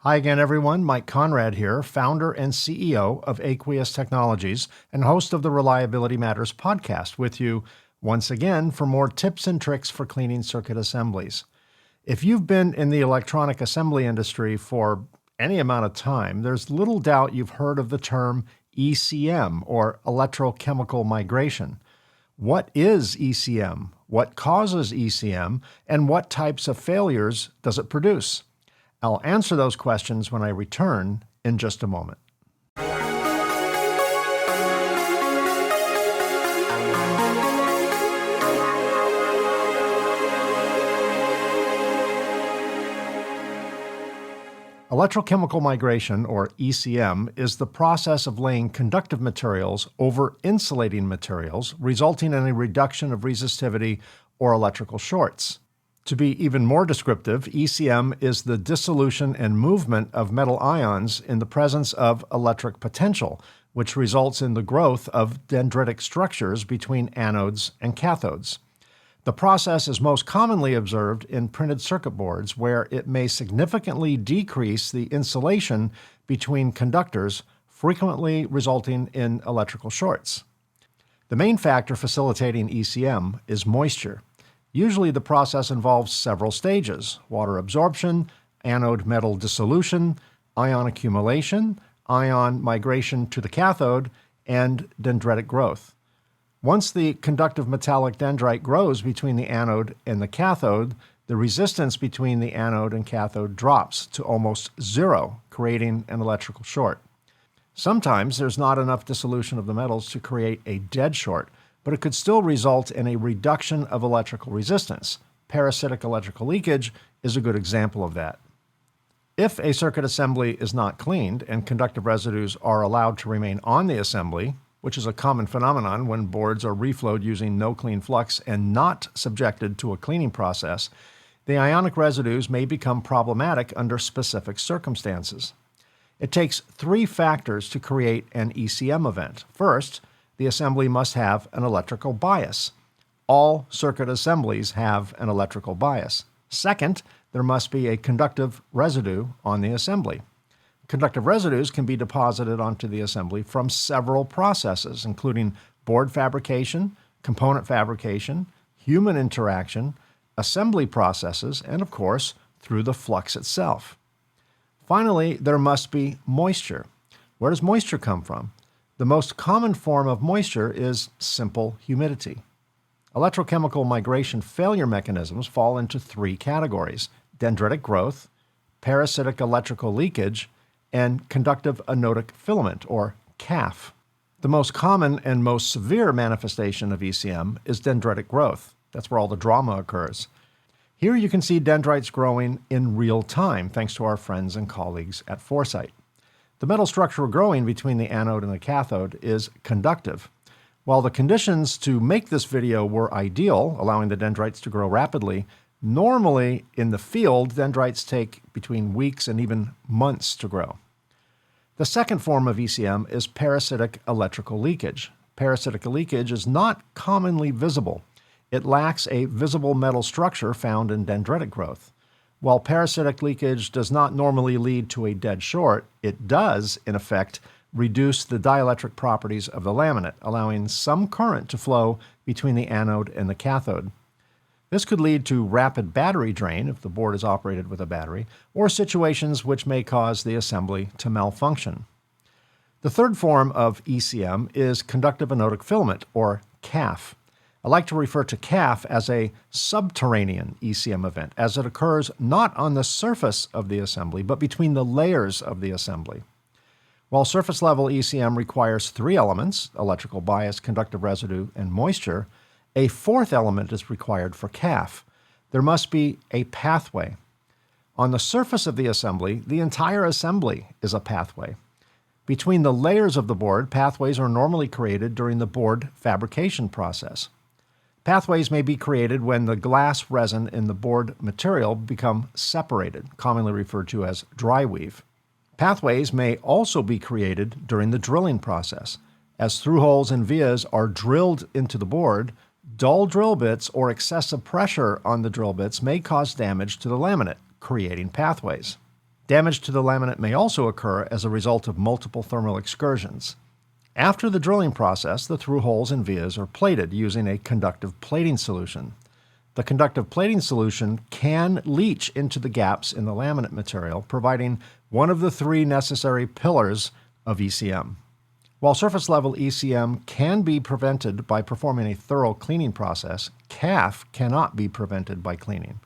Hi again, everyone. Mike Conrad here, founder and CEO of Aqueous Technologies and host of the Reliability Matters podcast, with you once again for more tips and tricks for cleaning circuit assemblies. If you've been in the electronic assembly industry for any amount of time, there's little doubt you've heard of the term ECM, or electrochemical migration. What is ECM? What causes ECM? And what types of failures does it produce? I'll answer those questions when I return in just a moment. Electrochemical migration, or ECM, is the process of laying conductive materials over insulating materials, resulting in a reduction of resistivity or electrical shorts. To be even more descriptive, ECM is the dissolution and movement of metal ions in the presence of electric potential, which results in the growth of dendritic structures between anodes and cathodes. The process is most commonly observed in printed circuit boards, where it may significantly decrease the insulation between conductors, frequently resulting in electrical shorts. The main factor facilitating ECM is moisture. Usually the process involves several stages: water absorption, anode metal dissolution, ion accumulation, ion migration to the cathode, and dendritic growth. Once the conductive metallic dendrite grows between the anode and the cathode, the resistance between the anode and cathode drops to almost zero, creating an electrical short. Sometimes there's not enough dissolution of the metals to create a dead short, but it could still result in a reduction of electrical resistance. Parasitic electrical leakage is a good example of that. If a circuit assembly is not cleaned and conductive residues are allowed to remain on the assembly, which is a common phenomenon when boards are reflowed using no clean flux and not subjected to a cleaning process, the ionic residues may become problematic under specific circumstances. It takes three factors to create an ECM event. First, the assembly must have an electrical bias. All circuit assemblies have an electrical bias. Second, there must be a conductive residue on the assembly. Conductive residues can be deposited onto the assembly from several processes, including board fabrication, component fabrication, human interaction, assembly processes, and of course, through the flux itself. Finally, there must be moisture. Where does moisture come from? The most common form of moisture is simple humidity. Electrochemical migration failure mechanisms fall into three categories: dendritic growth, parasitic electrical leakage, and conductive anodic filament, or CAF. The most common and most severe manifestation of ECM is dendritic growth. That's where all the drama occurs. Here you can see dendrites growing in real time, thanks to our friends and colleagues at Foresight. The metal structure growing between the anode and the cathode is conductive. While the conditions to make this video were ideal, allowing the dendrites to grow rapidly, normally in the field, dendrites take between weeks and even months to grow. The second form of ECM is parasitic electrical leakage. Parasitic leakage is not commonly visible. It lacks a visible metal structure found in dendritic growth. While parasitic leakage does not normally lead to a dead short, it does, in effect, reduce the dielectric properties of the laminate, allowing some current to flow between the anode and the cathode. This could lead to rapid battery drain if the board is operated with a battery, or situations which may cause the assembly to malfunction. The third form of ECM is conductive anodic filament, or CAF. I like to refer to CAF as a subterranean ECM event, as it occurs not on the surface of the assembly, but between the layers of the assembly. While surface-level ECM requires three elements, electrical bias, conductive residue, and moisture, a fourth element is required for CAF. There must be a pathway. On the surface of the assembly, the entire assembly is a pathway. Between the layers of the board, pathways are normally created during the board fabrication process. Pathways may be created when the glass resin in the board material become separated, commonly referred to as dry weave. Pathways may also be created during the drilling process. As through holes and vias are drilled into the board, dull drill bits or excessive pressure on the drill bits may cause damage to the laminate, creating pathways. Damage to the laminate may also occur as a result of multiple thermal excursions. After the drilling process, the through holes and vias are plated using a conductive plating solution. The conductive plating solution can leach into the gaps in the laminate material, providing one of the three necessary pillars of ECM. While surface-level ECM can be prevented by performing a thorough cleaning process, CAF cannot be prevented by cleaning.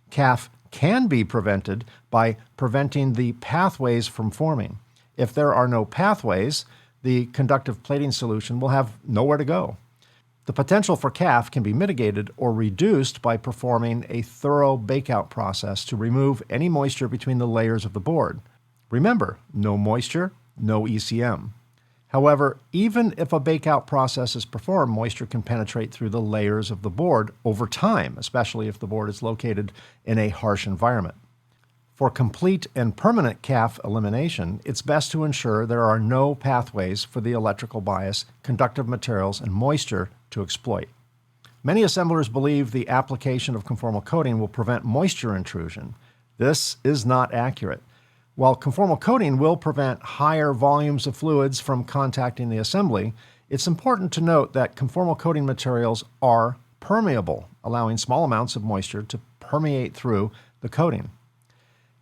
CAF can be prevented by preventing the pathways from forming. If there are no pathways, the conductive plating solution will have nowhere to go. The potential for CAF can be mitigated or reduced by performing a thorough bakeout process to remove any moisture between the layers of the board. Remember, no moisture, no ECM. However, even if a bakeout process is performed, moisture can penetrate through the layers of the board over time, especially if the board is located in a harsh environment. For complete and permanent CAF elimination, it's best to ensure there are no pathways for the electrical bias, conductive materials, and moisture to exploit. Many assemblers believe the application of conformal coating will prevent moisture intrusion. This is not accurate. While conformal coating will prevent higher volumes of fluids from contacting the assembly, it's important to note that conformal coating materials are permeable, allowing small amounts of moisture to permeate through the coating.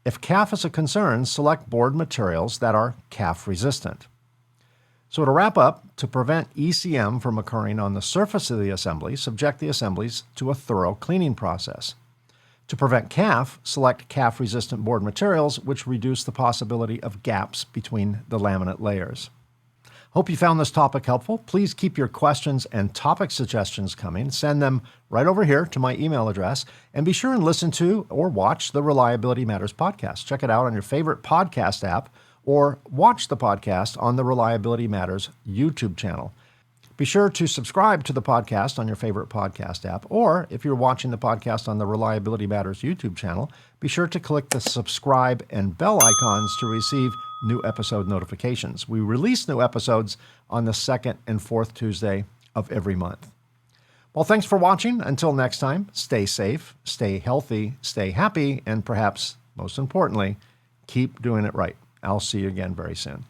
If CAF is a concern, select board materials that are CAF resistant. So to wrap up, to prevent ECM from occurring on the surface of the assembly, subject the assemblies to a thorough cleaning process. To prevent CAF, select CAF-resistant board materials, which reduce the possibility of gaps between the laminate layers. Hope you found this topic helpful. Please keep your questions and topic suggestions coming. Send them right over here to my email address. And be sure and listen to or watch the Reliability Matters podcast. Check it out on your favorite podcast app or watch the podcast on the Reliability Matters YouTube channel. Be sure to subscribe to the podcast on your favorite podcast app, or if you're watching the podcast on the Reliability Matters YouTube channel, be sure to click the subscribe and bell icons to receive new episode notifications. We release new episodes on the second and fourth Tuesday of every month. Well, thanks for watching. Until next time, stay safe, stay healthy, stay happy, and perhaps most importantly, keep doing it right. I'll see you again very soon.